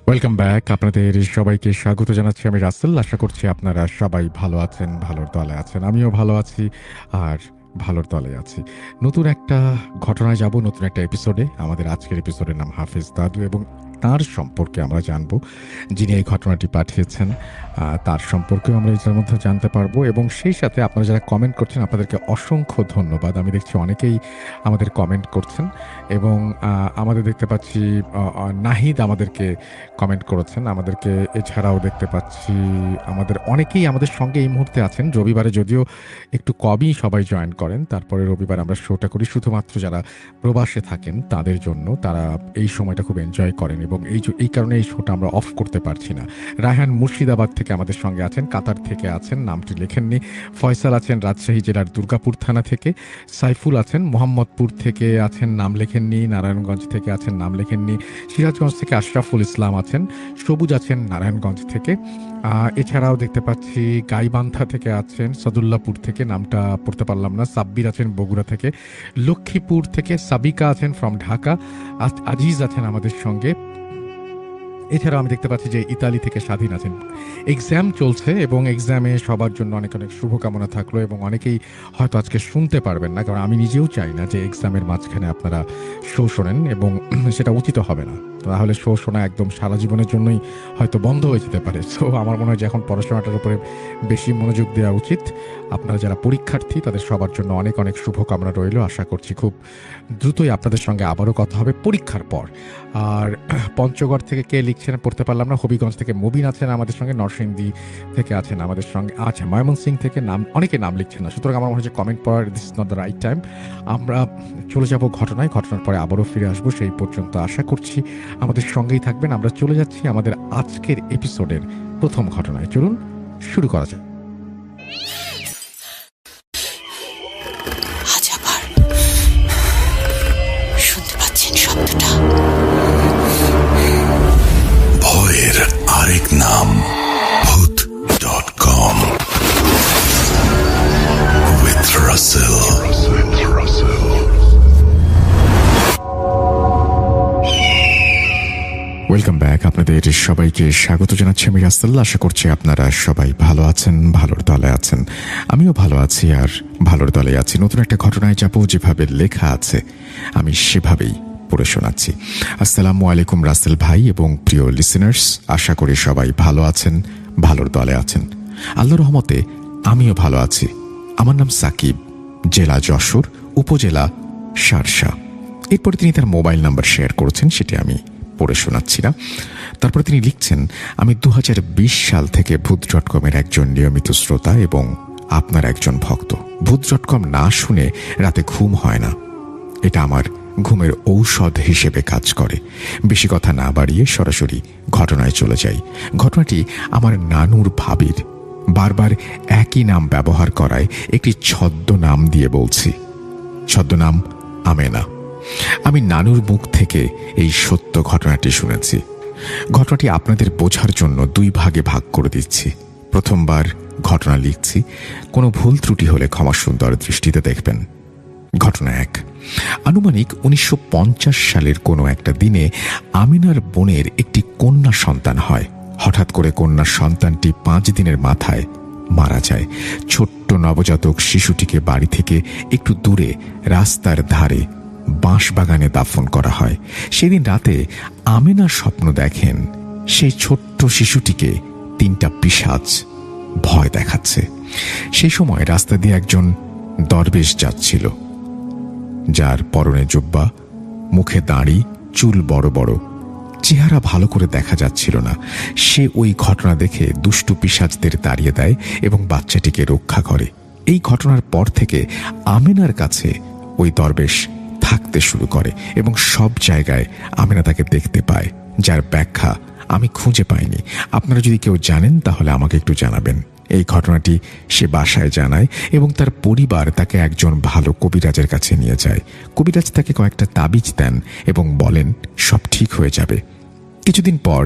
Welcome back. আপনাদের সবাইকে স্বাগত জানাচ্ছি। আমি রাসেল। আশা করছি আপনারা সবাই ভালো আছেন, ভালোর দলে আছেন। আমিও ভালো আছি আর ভালোর দলে আছি। নতুন একটা ঘটনায় যাব, নতুন একটা এপিসোডে। আমাদের আজকের এপিসোডের নাম হাফিজ দাদু এবং তার সম্পর্কে আমরা জানবো। যিনি এই ঘটনাটি পাঠিয়েছেন তার সম্পর্কেও আমরা এটার মধ্যে জানতে পারবো এবং সেই সাথে আপনারা যারা কমেন্ট করছেন আপনাদেরকে অসংখ্য ধন্যবাদ। আমি দেখছি অনেকেই আমাদের কমেন্ট করছেন এবং আমাদের দেখতে পাচ্ছি নাহিদ আমাদেরকে কমেন্ট করেছেন আমাদেরকে। এছাড়াও দেখতে পাচ্ছি আমাদের অনেকেই আমাদের সঙ্গে এই মুহূর্তে আছেন। রবিবারে যদিও একটু কমই সবাই জয়েন করেন, তারপরে রবিবার আমরা শোটা করি শুধুমাত্র যারা প্রবাসে থাকেন তাদের জন্য। তারা এই সময়টা খুব এনজয় করেন এবং এই কারণে এই শোটা আমরা অফ করতে পারছি না। রায়হান মুর্শিদাবাদ থেকে আমাদের সঙ্গে আছেন, কাতার থেকে আছেন, নামটি লেখেননি। ফয়সাল আছেন রাজশাহী জেলার দুর্গাপুর থানা থেকে। সাইফুল আছেন মোহাম্মদপুর থেকে আছেন, নাম লেখেননি। নারায়ণগঞ্জ থেকে আছেন, নাম লেখেননি। সিরাজগঞ্জ থেকে আশরাফুল ইসলাম আছেন। সবুজ আছেন নারায়ণগঞ্জ থেকে। এছাড়াও দেখতে পাচ্ছি গাইবান্ধা থেকে আছেন, সদুল্লাপুর থেকে, নামটা পড়তে পারলাম না। সাব্বির আছেন বগুড়া থেকে। লক্ষ্মীপুর থেকে সাবিকা আছেন ফ্রম ঢাকা। আজিজ আছেন আমাদের সঙ্গে। এছাড়াও আমি দেখতে পাচ্ছি যে ইতালি থেকে স্বাধীন আছেন। এক্সাম চলছে এবং এক্সামে সবার জন্য অনেক অনেক শুভকামনা থাকলো এবং অনেকেই হয়তো আজকে শুনতে পারবেন না, কারণ আমি নিজেও চাই না যে এক্সামের মাঝখানে আপনারা শো শোনেন এবং সেটা উচিত হবে না। তাহলে শো শোনা একদম সারা জীবনের জন্যই হয়তো বন্ধ হয়ে যেতে পারে। সো আমার মনে হয় যে এখন পড়াশোনাটার উপরে বেশি মনোযোগ দেওয়া উচিত। আপনারা যারা পরীক্ষার্থী তাদের সবার জন্য অনেক অনেক শুভকামনা রইল। আশা করছি খুব দ্রুতই আপনাদের সঙ্গে আবারও কথা হবে পরীক্ষার পর। আর পঞ্চগড় থেকে কে লিখছেন পড়তে পারলাম না। হবিগঞ্জ থেকে মুবিন আছেন আমাদের সঙ্গে। নরসিংদী থেকে আছেন আমাদের সঙ্গে। আচ্ছা, ময়মনসিং থেকে অনেকে নাম লিখছেন না, সুতরাং আমার মনে হচ্ছে কমেন্ট পড়ার this is not the right time. আমরা চলে যাব ঘটনার পরে আবারও ফিরে আসবো। সেই পর্যন্ত আশা করছি আমাদের সঙ্গেই থাকবেন। আমরা চলে যাচ্ছি আমাদের আজকের এপিসোডের প্রথম ঘটনায়। চলুন শুরু করা যাক। আজ আবার শুনতে পাচ্ছেন শব্দটা? ভয়ের আরেক নাম ভূত.com with Russell. Welcome back. আপনাদের সবাইকে স্বাগত জানাচ্ছি। আমি রাসেল। আশা করছি আপনারা সবাই ভালো আছেন, ভালোর দলে আছেন। আমিও ভালো আছি আর ভালোর দলে আছি। নতুন একটা ঘটনায় যাবো, যেভাবে লেখা আছে আমি সেভাবেই পড়ে শোনাচ্ছি। আসসালামু আলাইকুম রাসেল ভাই এবং প্রিয় লিসেনার্স। আশা করি সবাই ভালো আছেন, ভালোর দলে আছেন। আল্লাহর রহমতে আমিও ভালো আছি। আমার নাম সাকিব, জেলা যশোর, উপজেলা শার্শা। এরপরে তিনি তার মোবাইল নাম্বার শেয়ার করেছেন, সেটি আমি পড়ে শোনাচ্ছি না। তারপরে তিনি লিখছেন, আমি 2020 সাল থেকে ভূত.com-এর একজন নিয়মিত শ্রোতা এবং আপনার একজন ভক্ত। ভূত.com না শুনে রাতে ঘুম হয় না। এটা আমার ঘুমের ঔষধ হিসেবে কাজ করে। বেশি কথা না বাড়িয়ে সরাসরি ঘটনায় চলে যাই। ঘটনাটি আমার নানুর ভাবির। বারবার একই নাম ব্যবহার করায় একটি ছদ্মনাম দিয়ে বলছি। ছদ্মনাম আমেনা। আমি নানুর মুখ থেকে এই সত্য ঘটনাটি শুনেছি। ঘটনাটি আপনাদের বোঝার জন্য দুই ভাগে ভাগ করে দিচ্ছি। প্রথমবার ঘটনা লিখছি, কোনো ভুল ত্রুটি হলে ক্ষমা সুন্দর দৃষ্টিতে দেখবেন। ঘটনা 1। আনুমানিক 1950 সালের কোনো একটা দিনে আমিনার বোনের একটি কন্যা সন্তান হয়। হঠাৎ করে কন্যা সন্তানটি 5 দিনের মাথায় মারা যায়। ছোট্ট নবজাতক শিশুটিকে বাড়ি থেকে একটু দূরে রাস্তার ধারে বাঁশবাগানে দাফন করা হয়। সেদিন রাতে আমেনা স্বপ্ন দেখেন সেই ছোট্ট শিশুটিকে 3টা পিশাচ ভয় দেখাচ্ছে। সেই সময় রাস্তা দিয়ে একজন দরবেশ যাচ্ছিল, যার পরনে জুব্বা, মুখে দাড়ি, চুল বড় বড়, চেহারা ভালো করে দেখা যাচ্ছিল না। সে ওই ঘটনা দেখে দুষ্টু পিশাচদের তাড়িয়ে দেয় এবং বাচ্চাটিকে রক্ষা করে। এই ঘটনার পর থেকে আমেনার কাছে ওই দরবেশ থাকতে শুরু করে এবং সব জায়গায় আমেনা তাকে দেখতে পায়, যার ব্যাখ্যা আমি খুঁজে পাইনি। আপনারা যদি কেউ জানেন তাহলে আমাকে একটু জানাবেন। এই ঘটনাটি সে বাসায় জানায় এবং তার পরিবার তাকে একজন ভালো কবিরাজের কাছে নিয়ে যায়। কবিরাজ তাকে কয়েকটা তাবিজ দেন এবং বলেন সব ঠিক হয়ে যাবে। কিছুদিন পর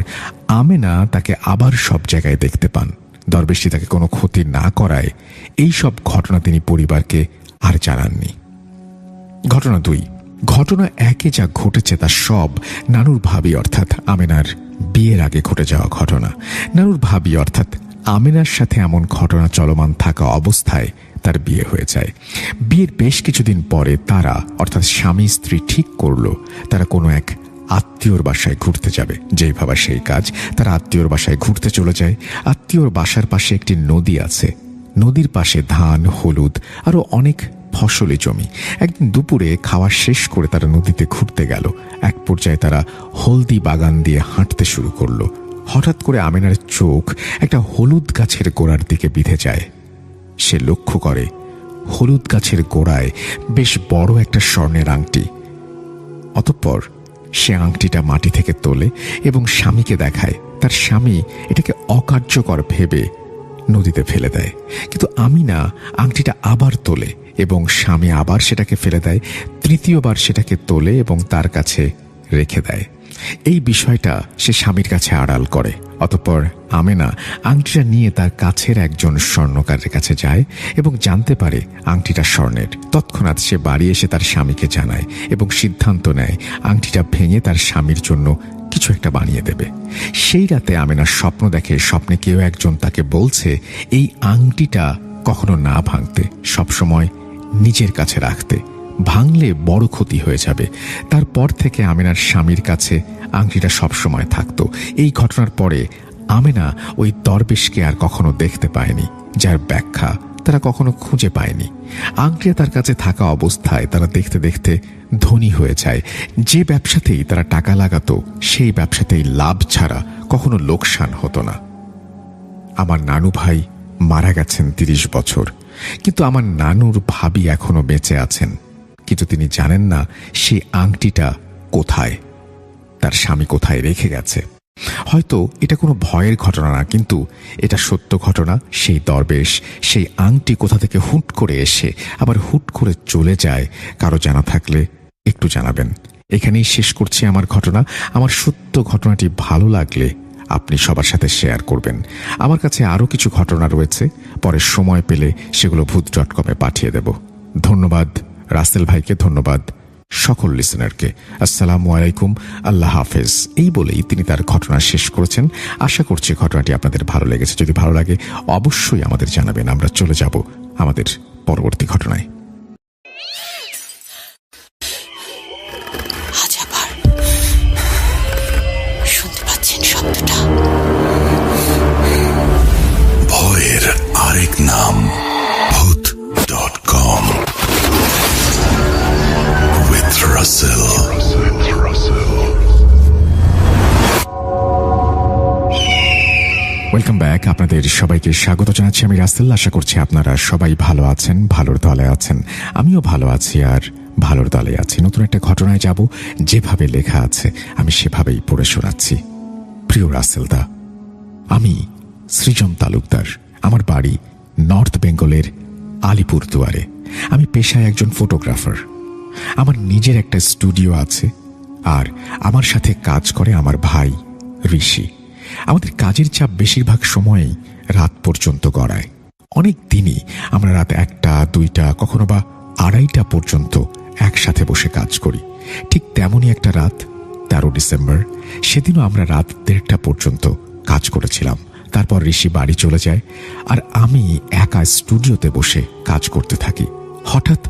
আমেনা তাকে আবার সব জায়গায় দেখতে পান। দরবেশটি তাকে কোনো ক্ষতি না করায় এই সব ঘটনা তিনি পরিবারকে আর জানাননি। ঘটনা 2। ঘটনা 1-এ যা ঘটেছে তা সব নানুর ভাবি অর্থাৎ আমেনার বিয়ের আগে ঘটে যাওয়া ঘটনা। নানুর ভাবি অর্থাৎ আমিনার সাথে এমন ঘটনা চলমান থাকা অবস্থায় তার বিয়ে হয়ে যায়। বিয়ের বেশ কিছুদিন পরে তারা অর্থাৎ স্বামী স্ত্রী ঠিক করলো তারা কোনো এক আত্মীয়র বাসায় ঘুরতে যাবে। যেই ভাবা সেই কাজ, তারা আত্মীয়র বাসায় ঘুরতে চলে যায়। আত্মীয়র বাসার পাশে একটি নদী আছে, নদীর পাশে ধান, হলুদ আরো অনেক ফসলি জমি। একদিন দুপুরে খাওয়া শেষ করে তারা নদীতে ঘুরতে গেল। এক পর্যায়ে তারা হলদি বাগান দিয়ে হাঁটতে শুরু করলো। হঠাৎ করে আমিনার চোখ একটা হলুদ গাছের গোড়ার দিকে বিঁধে যায়। সে লক্ষ্য করে হলুদ গাছের গোড়ায় বেশ বড় একটা স্বর্ণের আংটি। অতঃপর সে আংটিটা মাটি থেকে তোলে এবং স্বামীকে দেখায়। তার স্বামী এটাকে অকার্যকর ভেবে নদীতে ফেলে দেয়, কিন্তু আমিনা আংটিটা আবার তোলে এবং স্বামী আবার সেটাকে ফেলে দেয়। তৃতীয়বার সেটাকে তোলে এবং তার কাছে রেখে দেয়। এই বিষয়টা সে স্বামীর কাছে আড়াল করে। অতঃপর আমেনা আংটিটা নিয়ে তার কাছের একজন স্বর্ণকারের কাছে যায় এবং জানতে পারে আংটিটা স্বর্ণের। তৎক্ষণাৎ সে বাড়ি এসে তার স্বামীকে জানায় এবং সিদ্ধান্ত নেয় আংটিটা ভেঙে তার স্বামীর জন্য কিছু একটা বানিয়ে দেবে। সেই রাতে আমেনা স্বপ্ন দেখে, স্বপ্নে কেউ একজন তাকে বলছে এই আংটিটা কখনো না ভাঙতে, সবসময় নিজের কাছে রাখতে, ভাঙলে বড় ক্ষতি হয়ে যাবে। তারপর থেকে আমেনার স্বামীর কাছে আংটিটা সবসময় থাকতো। এই ঘটনার পরে আমেনা ওই দরবেশকে আর কখনো দেখতে পায়নি, যার ব্যাখ্যা তারা কখনো খুঁজে পায়নি। আংটিটা তার কাছে থাকা অবস্থায় তারা দেখতে দেখতে ধনী হয়ে যায়। যে ব্যবসাতেই তারা টাকা লাগাতো সেই ব্যবসাতেই লাভ ছাড়া কখনো লোকসান হতো না। আমার নানু ভাই মারা গেছেন 30 বছর, কিন্তু আমার নানুর ভাবি এখনো বেঁচে আছেন। কিন্তু তিনি জানেন না সেই আংটিটা কোথায়, তার স্বামী কোথায় রেখে গেছে। হয়তো এটা কোনো ভয়ের ঘটনা না, কিন্তু এটা সত্য ঘটনা। সেই দরবেশ সেই আংটি কোথা থেকে হুট করে এসে আবার হুট করে চলে যায়, কারো জানা থাকলে একটু জানাবেন। এখানেই শেষ করছি আমার ঘটনা। আমার সত্য ঘটনাটি ভালো লাগলে আপনি সবার সাথে শেয়ার করবেন। আমার কাছে আরও কিছু ঘটনা রয়েছে, পরে সময় পেলে সেগুলো ভূত.com-এ পাঠিয়ে দেব। ধন্যবাদ রাসেল ভাইকে, ধন্যবাদ সকল লিসেনারকে। আসসালামু আলাইকুম, আল্লাহ হাফেজ। এই বলেই তিনি তার ঘটনা শেষ করেছেন। আশা করছি ঘটনাটি আপনাদের ভালো লেগেছে। যদি ভালো লাগে অবশ্যই আমাদের জানাবেন। আমরা চলে যাব আমাদের পরবর্তী ঘটনায়। আজ আবার শুনতে পাচ্ছেন শব্দটা? ভয়ের আরেক নাম ভূত.com with Russell. Welcome back. আপনাদের সবাইকে স্বাগত জানাচ্ছি আমি রাসেল। আশা করছি আপনারা সবাই ভালো আছেন, ভালোর দলে আছেন। আমিও ভালো আছি আর ভালোর দলে আছি। নতুন একটা ঘটনায় যাব, যেভাবে লেখা আছে আমি সেভাবেই পড়ে শোনাচ্ছি। প্রিয় রাসেল দা, আমি সৃজন তালুকদার। আমার বাড়ি নর্থ বেঙ্গলের আলিপুরদুয়ারে। আমি পেশায় একজন ফটোগ্রাফার। আমার নিজের একটা স্টুডিও আছে আর আমার সাথে কাজ করে আমার ভাই ঋষি। আমাদের কাজের চাপ বেশিরভাগ সময়ই রাত পর্যন্ত গড়ায়। অনেক দিনই আমরা রাত 1টা, 2টা, কখনো বা 2:30 পর্যন্ত একসাথে বসে কাজ করি। ঠিক তেমনই একটা রাত 13 ডিসেম্বর, সেদিনও আমরা রাত 1:30 পর্যন্ত কাজ করেছিলাম। তারপর ঋষি বাড়ি চলে যায় আর আমি একা স্টুডিওতে বসে কাজ করতে থাকি। হঠাৎ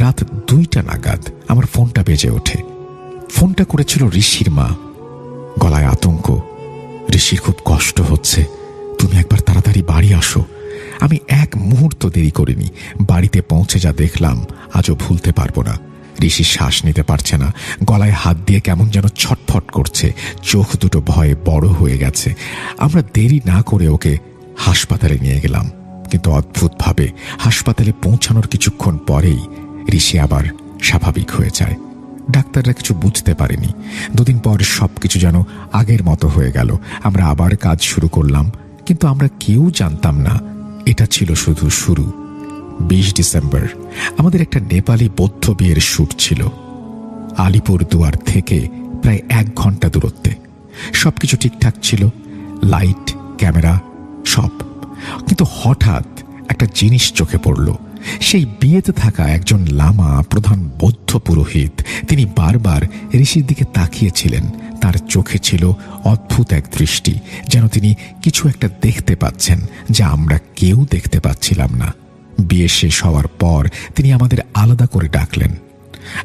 রাত 2টা নাগাদ আমার ফোনটা বেজে ওঠে। ফোনটা করেছিল ঋষির মা। গলায় আতঙ্ক, ঋষির খুব কষ্ট হচ্ছে, তুমি একবার তাড়াতাড়ি বাড়ি আসো। আমি এক মুহূর্ত দেরি করিনি। বাড়িতে পৌঁছে যা দেখলাম আজও ভুলতে পারবো না। ঋষি শ্বাস নিতে পারছে না, গলায় হাত দিয়ে কেমন যেন ছটফট করছে, চোখ দুটো ভয়ে বড় হয়ে গেছে। আমরা দেরি না করে ওকে হাসপাতালে নিয়ে গেলাম, কিন্তু অদ্ভুতভাবে হাসপাতালে পৌঁছানোর কিছুক্ষণ পরেই ঋষি আবার স্বাভাবিক হয়ে যায়। ডাক্তাররা কিছু বুঝতে পারেনি। 2 দিন পর সবকিছু যেন আগের মতো হয়ে গেল। আমরা আবার কাজ শুরু করলাম, কিন্তু আমরা কেউ জানতাম না এটা ছিল শুধু শুরু। 20 ডিসেম্বর আমাদের একটা নেপালি বৌদ্ধ বিয়ের শ্যুট ছিল। আলিপুরদুয়ার থেকে প্রায় 1 ঘন্টা দূরত্বে। সবকিছু ঠিকঠাক ছিল, লাইট, ক্যামেরা সব। কিন্তু হঠাৎ একটা জিনিস চোখে পড়ল। সেই বিয়েতে থাকা একজন লামা, প্রধান বৌদ্ধ পুরোহিত, তিনি বারবার ঋষির দিকে তাকিয়েছিলেন। তার চোখে ছিল অদ্ভুত এক দৃষ্টি, যেন তিনি কিছু একটা দেখতে পাচ্ছেন যা আমরা কেউ দেখতে পাচ্ছিলাম না। বিয়ে শেষ হওয়ার পর তিনি আমাদের আলাদা করে ডাকলেন।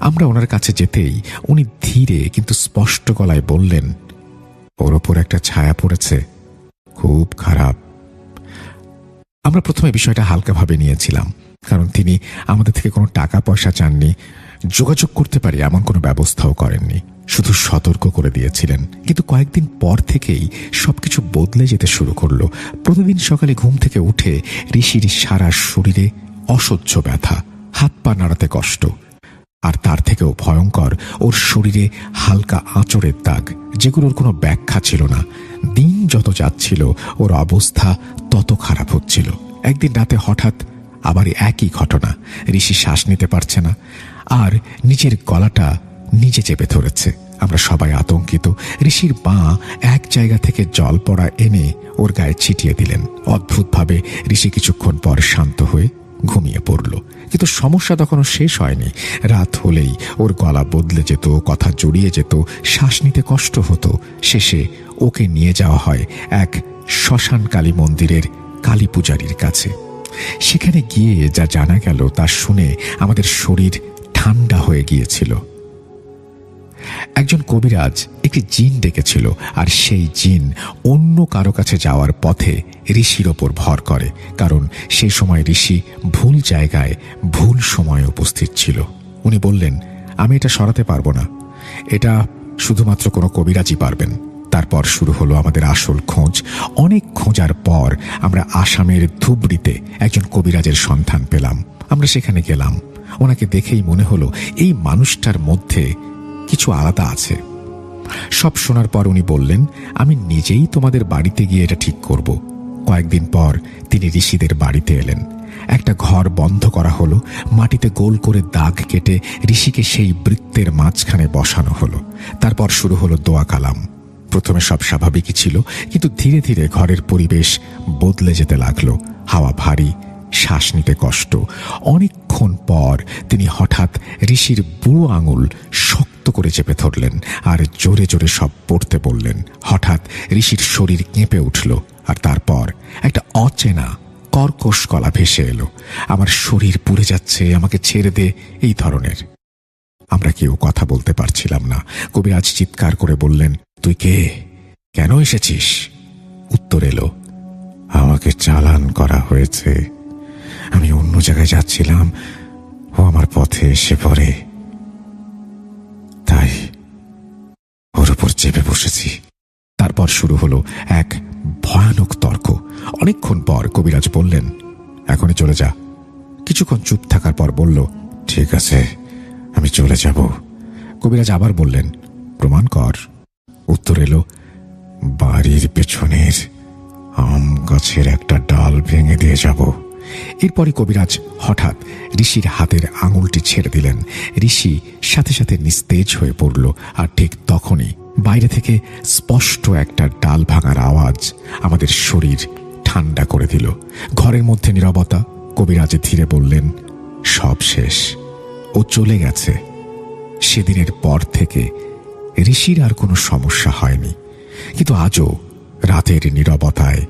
আমরা ওনার কাছে যেতেই উনি ধীরে কিন্তু স্পষ্ট গলায় বললেন, ওর ওপর একটা ছায়া পড়েছে, খুব খারাপ। আমরা প্রথমে বিষয়টা হালকাভাবে নিয়েছিলাম, কারণ তিনি আমাদের থেকে কোনো টাকা পয়সা চাননি, যোগাযোগ করতে পারি এমন কোনো ব্যবস্থাও করেননি, শুধু সতর্ক করে দিয়েছিলেন। কিন্তু কয়েকদিন পর থেকেই সবকিছু বদলে যেতে শুরু করলো। প্রতিদিন সকালে ঘুম থেকে উঠে ঋষির সারা শরীরে অসহ্য ব্যথা, হাত পা নাড়াতে কষ্ট, আর তার থেকেও ভয়ঙ্কর ওর শরীরে হালকা আঁচড়ের দাগ, যেগুলোর কোনো ব্যাখ্যা ছিল না। দিন যত যাচ্ছিল ওর অবস্থা তত খারাপ হচ্ছিল। একদিন রাতে হঠাৎ আবার একই ঘটনা। ঋষি শ্বাস নিতে পারছে না আর নিজের গলাটা নিজে চেপে ধরেছে। আমরা সবাই আতঙ্কিত। ঋষির বাঁ এক জায়গা থেকে জল পড়া এনে ওর গায়ে ছিটিয়ে দিলেন। অদ্ভুতভাবে ঋষি কিছুক্ষণ পর শান্ত হয়ে ঘুমিয়ে পড়ল। কিন্তু সমস্যা তখনও শেষ হয়নি। রাত হলেই ওর গলা বদলে যেত, কথা জড়িয়ে যেত, শ্বাস নিতে কষ্ট হতো। শেষে ওকে নিয়ে যাওয়া হয় এক শ্মশান কালী মন্দিরের কালী পূজারীর কাছে। সেখানে গিয়ে যা জানা গেল তা শুনে আমাদের শরীর ঠান্ডা হয়ে গিয়েছিল। একজন কবিরাজ একটি জিন ডেকেছিল, আর সেই জিন অন্য কারো কাছে যাওয়ার পথে ঋষির ওপর ভর করে, কারণ সেই সময় ঋষি ভুল জায়গায় ভুল সময়ে উপস্থিত ছিল। উনি বললেন, আমি এটা সরাতে পারবো না, এটা শুধুমাত্র কোনো কবিরাজই পারবেন। তারপর শুরু হলো আমাদের আসল খোঁজ। অনেক খোঁজার পর আমরা আসামের ধুবড়িতে একজন কবিরাজের সন্ধান পেলাম। আমরা সেখানে গেলাম। ওনাকে দেখেই মনে হলো এই মানুষটার মধ্যে কিছু আলাদা আছে। সব শোনার পর উনি বললেন, আমি নিজেই তোমাদের বাড়িতে গিয়ে এটা ঠিক করব। কয়েকদিন পর তিনি ঋষিদের বাড়িতে এলেন। একটা ঘর বন্ধ করা হলো, মাটিতে গোল করে দাগ কেটে ঋষিকে সেই বৃত্তের মাঝখানে বসানো হলো। তারপর শুরু হলো দোয়া কালাম। প্রথমে সব স্বাভাবিকই ছিল, কিন্তু ধীরে ধীরে ঘরের পরিবেশ বদলে যেতে লাগলো। হাওয়া ভারী, শ্বাস নিতে কষ্ট। অনেকক্ষণ পর তিনি হঠাৎ ঋষির বুড়ো আঙুল শক্ত করে চেপে ধরলেন আর জোরে জোরে সব পড়তে বললেন। হঠাৎ ঋষির শরীর কেঁপে উঠল, আর তারপর একটা অচেনা কর্কশ গলা ভেসে এলো, আমার শরীর পুড়ে যাচ্ছে, আমাকে ছেড়ে দে, এই ধরনের। আমরা কেউ কথা বলতে পারছিলাম না। কবিরাজ চিৎকার করে বললেন, তুই কে, কেন এসেছিস? উত্তর এলো, আমাকে চালান করা হয়েছে, আমি অন্য জায়গায় যাচ্ছিলাম, ও আমার পথে এসে পড়ে, তাই ওর উপর চেপে বসেছি। তারপর শুরু হলো এক ভয়ানক তর্ক। অনেকক্ষণ পর কবিরাজ বললেন, এখনই চলে যা। কিছুক্ষণ চুপ থাকার পর বলল, ঠিক আছে, আমি চলে যাব। কবিরাজ আবার বললেন, প্রমাণ কর। উত্তর এলো, বাড়ির পেছনের আম গাছের একটা ডাল ভেঙে দিয়ে যাব। এরপরই কবিরাজ হঠাৎ ঋষির হাতের আঙুলটি ছেড়ে দিলেন। ঋষি সাথে সাথে নিস্তেজ হয়ে পড়ল, আর ঠিক তখনই বাইরে থেকে স্পষ্ট একটা ডাল ভাঙার আওয়াজ আমাদের শরীর ঠান্ডা করে দিল। ঘরের মধ্যে নীরবতা। কবিরাজ ধীরে বললেন, সব শেষ, ও চলে গেছে। সেদিনের পর থেকে ঋষির আর কোনো সমস্যা হয়নি, কিন্তু আজও রাতের নীরবতায়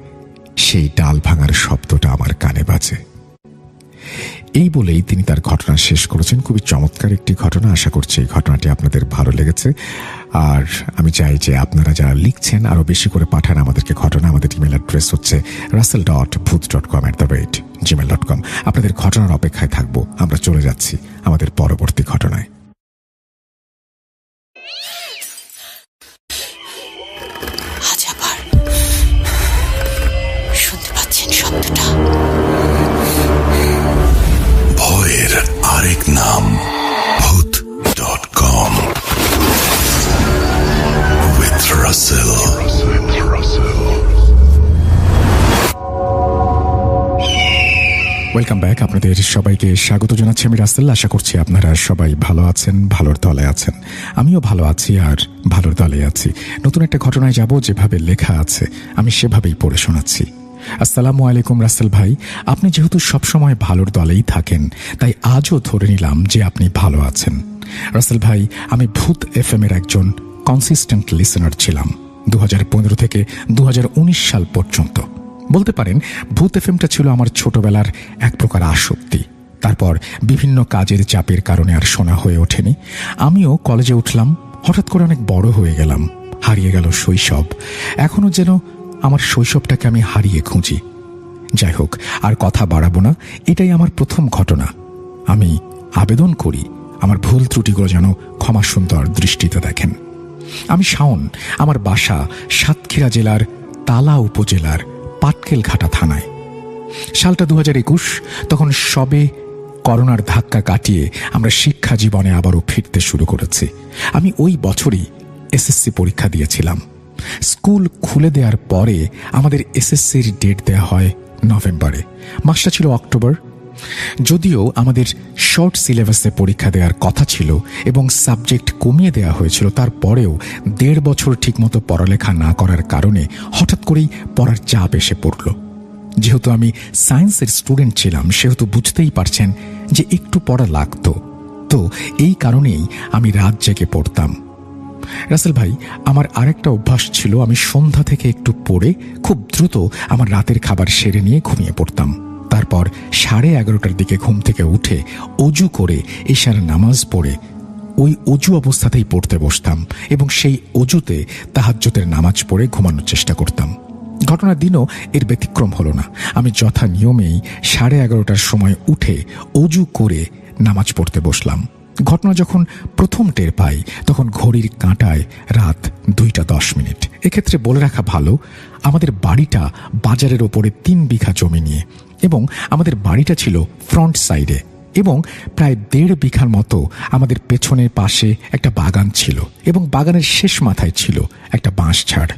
সেই ডাল ভাঙার শব্দটা আমার কানে বাজে। এই বলেই তিনি তার ঘটনা শেষ করেছেন। খুবই চমৎকার একটি ঘটনা। আশা করছি এই ঘটনাটি আপনাদের ভালো লেগেছে, আর আমি চাই যে আপনারা যারা লিখছেন আরো বেশি করে পাঠান আমাদেরকে ঘটনা। আমাদের ইমেল অ্যাড্রেস হচ্ছে russell.booth.com@gmail.com। আপনাদের ঘটনার অপেক্ষায় থাকবো। আমরা চলে যাচ্ছি আমাদের পরবর্তী ঘটনায়। আজ আবার শুনতে পাচ্ছেন শব্দটা? ভয়ের আরেক নাম booth.com with Russell. Welcome back. আপনাদের সবাইকে স্বাগত জানাচ্ছি আমি রাসেল। আশা করছি আপনারা সবাই ভালো আছেন, ভালোর তলে আছেন। আমিও ভালো আছি আর ভালোর তলে আছি। নতুন একটা ঘটনায় যাব, যেভাবে লেখা আছে আমি সেভাবেই পড়ে শোনাচ্ছি। আসসালামু আলাইকুম রাসেল ভাই, আপনি যেহেতু সবসময় ভালোর দলেই থাকেন, তাই আজও ধরে নিলাম যে আপনি ভালো আছেন। রাসেল ভাই, আমি ভূত FM এর একজন কনসিস্টেন্ট লিসেনার ছিলাম 2015 থেকে 2019 সাল পর্যন্ত। বলতে পারেন ভূত এফএমটা ছিল আমার ছোটবেলার এক প্রকার আসক্তি। তারপর বিভিন্ন কাজের চাপের কারণে আর শোনা হয়ে ওঠেনি। আমিও কলেজে উঠলাম, হঠাৎ করে অনেক বড় হয়ে গেলাম, হারিয়ে গেল শৈশব। এখনো যেন আমার শৈশবটাকে আমি হারিয়ে খুঁজি। যাই হোক, আর কথা বাড়াবো না। এটাই আমার প্রথম ঘটনা। আমি আবেদন করি আমার ভুল ত্রুটিগুলো যেন ক্ষমা সুন্দর দৃষ্টিতে দেখেন। আমি শাওন, আমার বাসা সাতক্ষীরা জেলার তালা উপজেলার পাটকেলঘাটা থানায়। সালটা 2021। তখন সবে করোনার ধাক্কা কাটিয়ে আমরা শিক্ষা জীবনে আবারও ফিরতে শুরু করেছি। আমি ওই বছরই এসএসসি পরীক্ষা দিয়েছিলাম। স্কুল খুলে দেওয়ার পরে আমাদের এসএসসির ডেট দেওয়া হয় নভেম্বরে, মাসটা ছিল অক্টোবর। যদিও আমাদের শর্ট সিলেবাসে পরীক্ষা দেওয়ার কথা ছিল এবং সাবজেক্ট কমিয়ে দেওয়া হয়েছিল, তারপরেও 1.5 বছর ঠিকমতো পড়ালেখা না করার কারণে হঠাৎ করেই পড়ার চাপ এসে পড়ল। যেহেতু আমি সায়েন্সের স্টুডেন্ট ছিলাম, সেহেতু বুঝতেই পারছেন যে একটু পড়া লাগতো। তো এই কারণেই আমি রাত জেগে পড়তাম। রাসেল ভাই, আমার আরেকটা অভ্যাস ছিল, আমি সন্ধ্যা থেকে একটু পড়ে খুব দ্রুত আমার রাতের খাবার সেরে নিয়ে ঘুমিয়ে পড়তাম। তারপর 11:30টার দিকে ঘুম থেকে উঠে অজু করে এশার নামাজ পড়ে ওই অজু অবস্থাতেই পড়তে বসতাম এবং সেই অজুতে তাহাজ্জুদের নামাজ পড়ে ঘুমানোর চেষ্টা করতাম। ঘটনার দিনও এর ব্যতিক্রম হলো না। আমি যথা নিয়মেই 11:30টার সময় উঠে অজু করে নামাজ পড়তে বসলাম। ঘটনা যখন প্রথম টের পাই তখন ঘড়ির কাঁটায় রাত 2:10। এক্ষেত্রে বলে রাখা ভালো, আমাদের বাড়িটা বাজারের ওপরে 3 বিঘা জমি নিয়ে, এবং আমাদের বাড়িটা ছিল ফ্রন্ট সাইডে, এবং প্রায় 1.5 বিঘার মতো আমাদের পেছনের পাশে একটা বাগান ছিল, এবং বাগানের শেষ মাথায় ছিল একটা বাঁশঝাড়।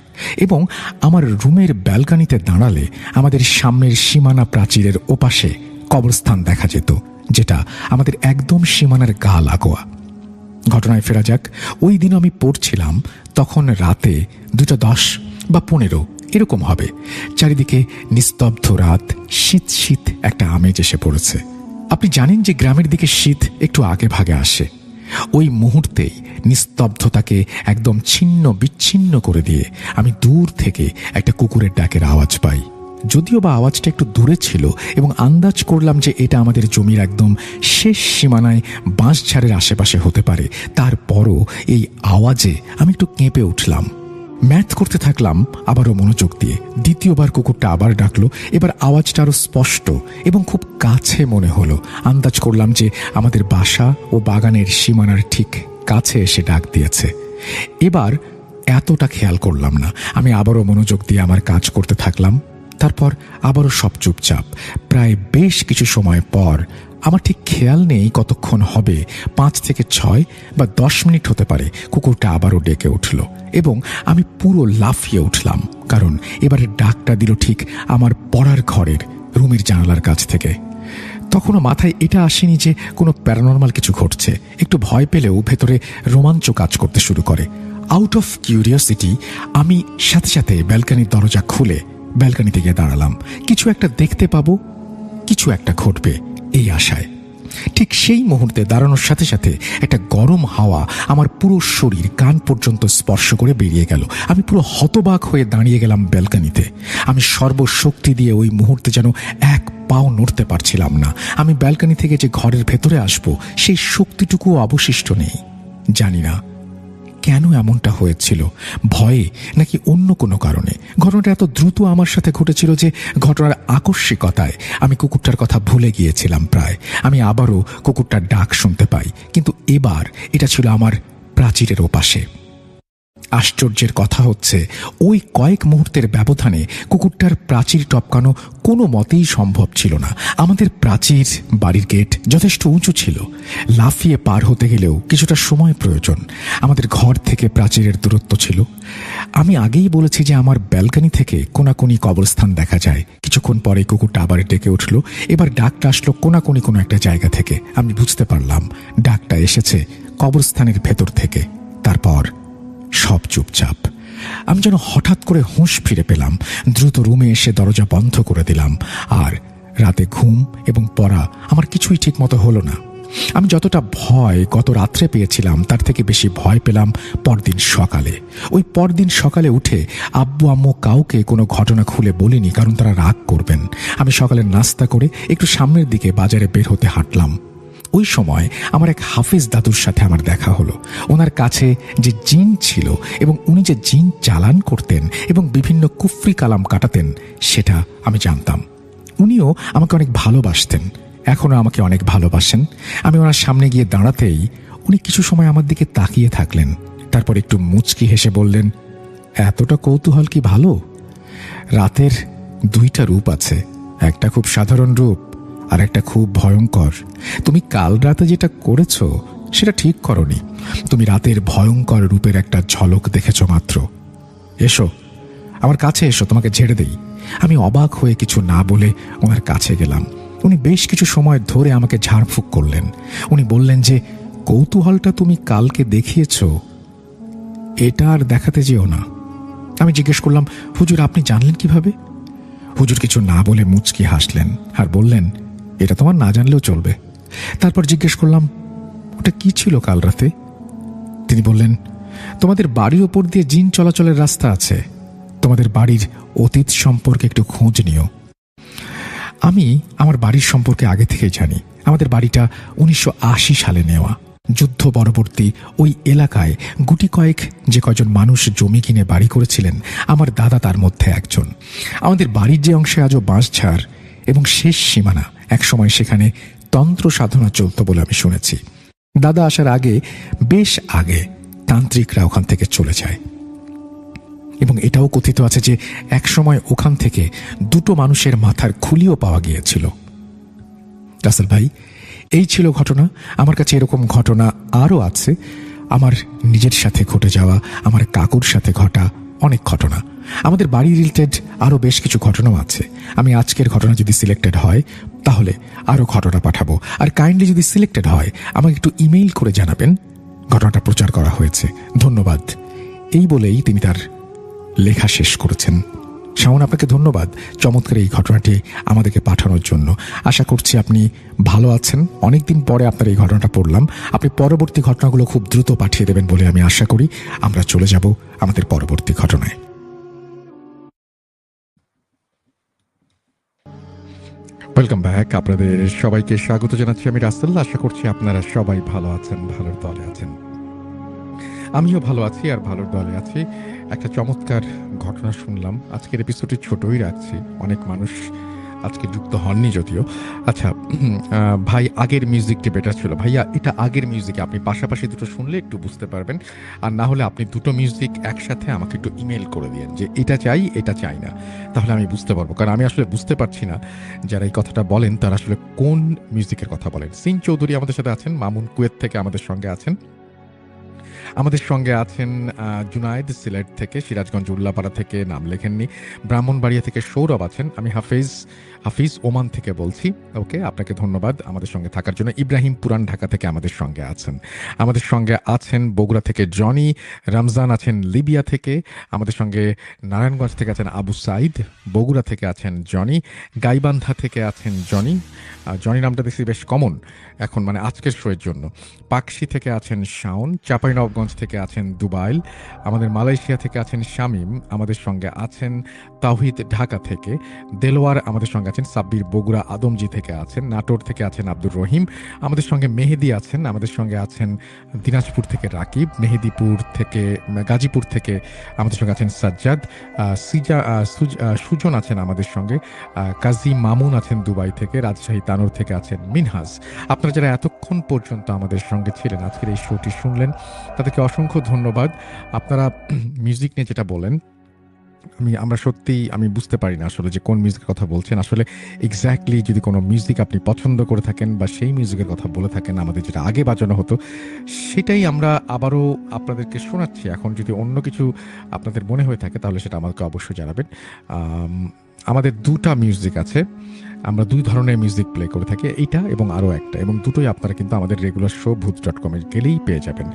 এবং আমার রুমের ব্যালকনিতে দাঁড়ালে আমাদের সামনের সীমানা প্রাচীরের ওপাশে কবরস্থান দেখা যেত, যেটা আমাদের একদম সীমানার গা লাগোয়া। ঘটনায় ফেরা যাক। ওই দিন আমি পড়ছিলাম, তখন রাতে 2:10 বা 15 এরকম হবে। চারিদিকে নিস্তব্ধ রাত, শীত শীত একটা আমেজ এসে পড়েছে। আপনি জানেন যে গ্রামের দিকে শীত একটু আগে ভাগে আসে। ওই মুহূর্তেই নিস্তব্ধতাকে একদম ছিন্ন বিচ্ছিন্ন করে দিয়ে আমি দূর থেকে একটা কুকুরের ডাকের আওয়াজ পাই। যদিও বা আওয়াজটা একটু দূরে ছিল এবং আন্দাজ করলাম যে এটা আমাদের জমির একদম শেষ সীমানায় বাঁশঝাড়ের আশেপাশে হতে পারে। তারপরও এই আওয়াজে আমি একটু কেঁপে উঠলাম। ম্যাথ করতে থাকলাম আবারও মনোযোগ দিয়ে। দ্বিতীয়বার কুকুরটা আবার ডাকলো। এবার আওয়াজটা আরো স্পষ্ট এবং খুব কাছে মনে হলো। আন্দাজ করলাম যে আমাদের বাসা ও বাগানের সীমানার ঠিক কাছে এসে ডাক দিয়েছে। এবার এতটা খেয়াল করলাম না। আমি আবারও মনোযোগ দিয়ে আমার কাজ করতে থাকলাম। তারপর আবারও সব চুপচাপ। প্রায় বেশ কিছু সময় পর, আমার ঠিক খেয়াল নেই কতক্ষণ হবে, 5 থেকে 6 বা 10 মিনিট হতে পারে, কুকুরটা আবারও ডেকে উঠল এবং আমি পুরো লাফিয়ে উঠলাম, কারণ এবারে ডাকটা দিল ঠিক আমার পড়ার ঘরের রুমের জানালার কাছ থেকে। তখনও মাথায় এটা আসেনি যে কোনো প্যারানর্মাল কিছু ঘটছে। একটু ভয় পেলেও ভেতরে রোমাঞ্চ কাজ করতে শুরু করে। আউট অফ কিউরিওসিটি আমি সাথে সাথে ব্যালকনির দরজা খুলে ব্যালকনিতে গিয়ে দাঁড়ালাম। কিছু একটা দেখতে পাবো, কিছু একটা ঘটবে এই আশায়। ঠিক সেই মুহূর্তে দাঁড়ানোর সাথে সাথে একটা গরম হাওয়া আমার পুরো শরীর কান পর্যন্ত স্পর্শ করে বেরিয়ে গেল। আমি পুরো হতবাক হয়ে দাঁড়িয়ে গেলাম ব্যালকনিতে। আমি সর্বশক্তি দিয়ে ওই মুহূর্তে যেন এক পাও নড়তে পারছিলাম না। আমি ব্যালকনি থেকে যে ঘরের ভেতরে আসবো সেই শক্তিটুকুও অবশিষ্ট নেই। জানি না কেন এমনটা হয়েছিল, ভয়ে নাকি অন্য কোনো কারণে। ঘটনাটা এত দ্রুত আমার সাথে ঘটেছিল যে ঘটনার আকস্মিকতায় আমি কুকুরটার কথা ভুলে গিয়েছিলাম প্রায়। আমি আবারও কুকুরটার ডাক শুনতে পাই, কিন্তু এবার এটা ছিল আমার প্রাচীরের ওপাশে। আশ্চর্যের কথা হচ্ছে, ওই কয়েক মুহূর্তের ব্যবধানে কুকুরটার প্রাচীর টপকানো কোনো মতেই সম্ভব ছিল না। আমাদের প্রাচীর, বাড়ির গেট যথেষ্ট উঁচু ছিল। লাফিয়ে পার হতে গেলেও কিছুটা সময় প্রয়োজন। আমাদের ঘর থেকে প্রাচীরের দূরত্ব ছিল। আমি আগেই বলেছি যে আমার ব্যালকনি থেকে কোনাকুনি কবরস্থান দেখা যায়। কিছুক্ষণ পরে কুকুরটা আবার ডেকে উঠল। এবার ডাকটা আসলো কোনাকুনি কোনো একটা জায়গা থেকে। আমি বুঝতে পারলাম ডাকটা এসেছে কবরস্থানের ভেতর থেকে। তারপর সব চুপচাপ। আমি যেন হঠাৎ করে হুঁশ ফিরে পেলাম। দ্রুত রুমে এসে দরজা বন্ধ করে দিলাম। আর রাতে ঘুম এবং পড়া আমার কিছুই ঠিক মতো হলো না। আমি যতটা ভয় গত রাত্রে পেয়েছিলাম তার থেকে বেশি ভয় পেলাম পরদিন সকালে। ওই পরদিন সকালে উঠে আব্বু আম্মু কাউকে কোনো ঘটনা খুলে বলিনি, কারণ তারা রাগ করবেন। আমি সকালে নাস্তা করে একটু সামনের দিকে বাজারে বের হতে হাঁটলাম। ওই সময় আমার এক হাফিজ দাদুর সাথে আমার দেখা হলো। ওনার কাছে যে জিন ছিল এবং উনি যে জিন চালান করতেন এবং বিভিন্ন কুফরি কালাম কাটাতেন সেটা আমি জানতাম। উনিও আমাকে অনেক ভালোবাসতেন, এখনও আমাকে অনেক ভালোবাসেন। আমি ওনার সামনে গিয়ে দাঁড়াতেই উনি কিছু সময় আমার দিকে তাকিয়ে থাকলেন, তারপর একটু মুচকি হেসে বললেন, এতটা কৌতূহল কি ভালো? রাতের দুইটা রূপ আছে, একটা খুব সাধারণ রূপ আর একটা খুব ভয়ঙ্কর। তুমি কাল রাতে যেটা করেছ সেটা ঠিক করনি। তুমি রাতের ভয়ঙ্কর রূপের একটা ঝলক দেখেছ মাত্র। এসো আমার কাছে এসো, তোমাকে ঝেড়ে দেই। আমি অবাক হয়ে কিছু না বলে ওনার কাছে গেলাম। উনি বেশ কিছু সময় ধরে আমাকে ঝাড়ফুঁক করলেন। উনি বললেন যে, কৌতূহলটা তুমি কালকে দেখিয়েছ, এটা আর দেখাতে যেও না। আমি জিজ্ঞেস করলাম, হুজুর আপনি জানলেন কিভাবে? হুজুর কিছু না বলে মুচকি হাসলেন আর বললেন, এটা তোমার না জানলেও চলবে। তারপর জিজ্ঞেস করলাম, ওটা কি ছিল কাল রাতে? তিনি বললেন, তোমাদের বাড়ির ওপর দিয়ে জিন চলাচলের রাস্তা আছে, তোমাদের বাড়ির অতীত সম্পর্কে একটু খোঁজ নিও। আমি আমার বাড়ির সম্পর্কে আগে থেকেই জানি। আমাদের বাড়িটা 1980 সালে নেওয়া। যুদ্ধ পরবর্তী ওই এলাকায় গুটি কয়েক যে কয়জন মানুষ জমি কিনে বাড়ি করেছিলেন, আমার দাদা তার মধ্যে একজন। আমাদের বাড়ির যে অংশে আজও বাঁশঝাড় এবং শেষ সীমানা, একসময় সেখানে তন্ত্র সাধনা চলত বলে আমি শুনেছি। দাদা আসার আগে, বেশ আগে, তান্ত্রিকরা ওখান থেকে চলে যায় এবং এটাও কথিত আছে যে একসময় ওখান থেকে দুটো মানুষের মাথার খুলিও পাওয়া গিয়েছিল। রাসেল ভাই, এই ছিল ঘটনা। আমার কাছে এরকম ঘটনা আরও আছে। আমার নিজের সাথে ঘটে যাওয়া, আমার কাকুর সাথে ঘটা অনেক ঘটনা। আমাদের বাড়ি রিলেটেড আরও বেশ কিছু ঘটনাও আছে। আমি আজকের ঘটনা যদি সিলেক্টেড হয় তাহলে আরও ঘটনা পাঠাবো। আর কাইন্ডলি যদি সিলেক্টেড হয় আমাকে একটু ইমেইল করে জানাবেন ঘটনাটা প্রচার করা হয়েছে। ধন্যবাদ। এই বলেই তিনি তার লেখা শেষ করেছেন। শাওন, আপনাকে ধন্যবাদ চমৎকার এই ঘটনাটি আমাদেরকে পাঠানোর জন্য। আশা করছি আপনি ভালো আছেন। অনেকদিন পরে আপনার এই ঘটনাটা পড়লাম। আপনি পরবর্তী ঘটনাগুলো খুব দ্রুত পাঠিয়ে দেবেন বলে আমি আশা করি। আমরা চলে যাব আমাদের পরবর্তী ঘটনায়। Welcome back. আপনাদের সবাইকে স্বাগত জানাচ্ছি আমি রাসেল। আশা করছি আপনারা সবাই ভালো আছেন, ভালোর দলে আছেন। আমিও ভালো আছি আর ভালোর দলে আছি। একটা চমৎকার ঘটনা শুনলাম। আজকের এপিসোডটি ছোটই রাখছি, অনেক মানুষ আজকে যুক্ত হননি যদিও। আচ্ছা ভাই, আগের মিউজিকটি বেটার ছিল। ভাইয়া, এটা আগের মিউজিক, আপনি পাশাপাশি দুটো শুনলে একটু বুঝতে পারবেন। আর না হলে আপনি দুটো মিউজিক একসাথে আমাকে একটু ইমেল করে দিন যে এটা চাই এটা চাই না, তাহলে আমি বুঝতে পারবো। কারণ আমি আসলে বুঝতে পারছি না যারা এই কথাটা বলেন তারা আসলে কোন মিউজিকের কথা বলেন। সিং চৌধুরী আমাদের সাথে আছেন, মামুন কুয়েত থেকে আমাদের সঙ্গে আছেন, আমাদের সঙ্গে আছেন জুনায়েদ সিলেট থেকে, সিরাজগঞ্জ উল্লাপাড়া থেকে নাম লেখেননি, ব্রাহ্মণবাড়িয়া থেকে সৌরভ আছেন, আমি হাফিজ ওমান থেকে বলছি। ওকে, আপনাকে ধন্যবাদ আমাদের সঙ্গে থাকার জন্য। ইব্রাহিম পুরান ঢাকা থেকে আমাদের সঙ্গে আছেন। আমাদের সঙ্গে আছেন বগুড়া থেকে জনি, রমজান আছেন লিবিয়া থেকে, আমাদের সঙ্গে নারায়ণগঞ্জ থেকে আছেন আবু সাইদ, বগুড়া থেকে আছেন জনি, গাইবান্ধা থেকে আছেন জনি। জনি নামটা দেখছি বেশ কমন এখন, মানে আজকের শোয়ের জন্য। পাকশি থেকে আছেন শাওন, চাঁপাইনবাবগঞ্জ থেকে আছেন দুবাইল, আমাদের মালয়েশিয়া থেকে আছেন শামীম, আমাদের সঙ্গে আছেন তাওহিদ ঢাকা থেকে, দেলোয়ার আমাদের সঙ্গে আছেন, সাব্বির বগুড়া আদমজি থেকে আছেন, নাটোর থেকে আছেন আব্দুর রহিম, আমাদের সঙ্গে মেহেদি আছেন, আমাদের সঙ্গে আছেন দিনাজপুর থেকে রাকিব, মেহেদিপুর থেকে গাজীপুর থেকে আমাদের সঙ্গে আছেন সাজ্জাদ, সুজন আছেন আমাদের সঙ্গে, কাজী মামুন আছেন দুবাই থেকে, রাজশাহী তানোর থেকে আছেন মিনহাজ। আপনারা যারা এতক্ষণ পর্যন্ত আমাদের সঙ্গে ছিলেন, আজকের এই শোটি শুনলেন, তাদেরকে অসংখ্য ধন্যবাদ। আপনারা মিউজিক নিয়ে যেটা বলেন, আমরা সত্যিই আমি বুঝতে পারি না আসলে যে কোন মিউজিকের কথা বলছেন। আসলে এক্স্যাক্টলি যদি কোনো মিউজিক আপনি পছন্দ করে থাকেন বা সেই মিউজিকের কথা বলে থাকেন, আমাদের যেটা আগে বাজানো হতো সেটাই আমরা আবারও আপনাদেরকে শোনাচ্ছি। এখন যদি অন্য কিছু আপনাদের মনে হয়ে থাকে তাহলে সেটা আমাকে অবশ্যই জানাবেন। আমাদের দুটা মিউজিক আছে, আমরা দুই ধরনের মিউজিক প্লে করে থাকি, এইটা এবং আরও একটা, এবং দুটোই আপনারা কিন্তু আমাদের রেগুলার শো ভূত.com এ গেলেই পেয়ে যাবেন।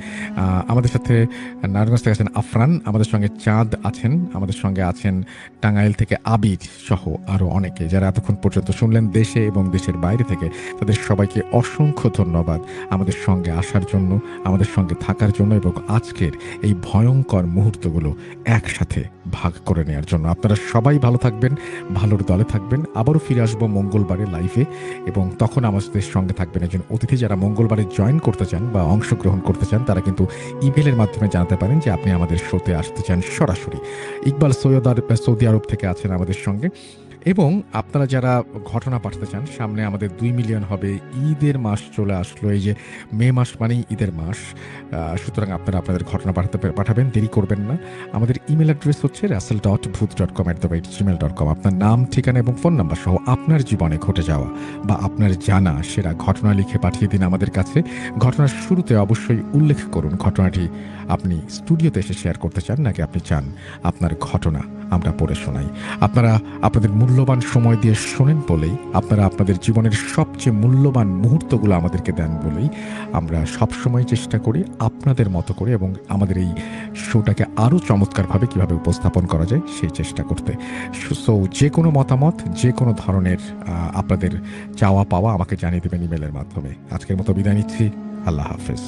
আমাদের সাথে নারায়ণগঞ্জ থেকে আছেন আফরান, আমাদের সঙ্গে চাঁদ আছেন, আমাদের সঙ্গে আছেন টাঙ্গাইল থেকে আবির সহ আরও অনেকে যারা এতক্ষণ পর্যন্ত শুনলেন দেশে এবং দেশের বাইরে থেকে। তাদের সবাইকে অসংখ্য ধন্যবাদ আমাদের সঙ্গে আসার জন্য, আমাদের সঙ্গে থাকার জন্য এবং আজকের এই ভয়ঙ্কর মুহূর্তগুলো একসাথে ভাগ করে নেওয়ার জন্য। আপনারা সবাই ভালো থাকবেন, ভালোর দলে থাকবেন। আবারও ফিরে আসবো মঙ্গলবারে লাইভে, এবং তখন আমাদের সঙ্গে থাকবেন একজন অতিথি। যারা মঙ্গলবারে জয়েন করতে চান বা অংশগ্রহণ করতে চান তারা কিন্তু ইমেলের মাধ্যমে জানাতে পারেন যে আপনি আমাদের শোতে আসতে চান সরাসরি। ইকবাল সৌদি আরব থেকে আছেন আমাদের সঙ্গে। এবং আপনারা যারা ঘটনা পাঠাতে চান, সামনে আমাদের 2 মিলিয়ন হবে, ঈদের মাস চলে আসলো, এই যে মে মাস মানেই ঈদের মাস, সুতরাং আপনারা আপনাদের ঘটনা পাঠাবেন, দেরি করবেন না। আমাদের ইমেল অ্যাড্রেস হচ্ছে russell.booth.com@gmail.com। আপনার নাম, ঠিকানা এবং ফোন নাম্বার সহ আপনার জীবনে ঘটে যাওয়া বা আপনার জানা সেরা ঘটনা লিখে পাঠিয়ে দিন আমাদের কাছে। ঘটনার শুরুতে অবশ্যই উল্লেখ করুন ঘটনাটি আপনি স্টুডিওতে এসে শেয়ার করতে চান নাকি আপনি চান আপনার ঘটনা আমরা পড়ে শোনাই। আপনারা আপনাদের মূল্যবান সময় দিয়ে শোনেন বলেই, আপনারা আপনাদের জীবনের সবচেয়ে মূল্যবান মুহূর্তগুলো আমাদেরকে দেন বলেই আমরা সবসময় চেষ্টা করি আপনাদের মতো করে এবং আমাদের এই শোটাকে আরও চমৎকারভাবে কীভাবে উপস্থাপন করা যায় সেই চেষ্টা করতে। সো যে কোনো মতামত, যে কোনো ধরনের আপনাদের চাওয়া পাওয়া আমাকে জানিয়ে দেবেন ইমেলের মাধ্যমে। আজকের মতো বিদায় নিচ্ছি, আল্লাহ হাফেজ।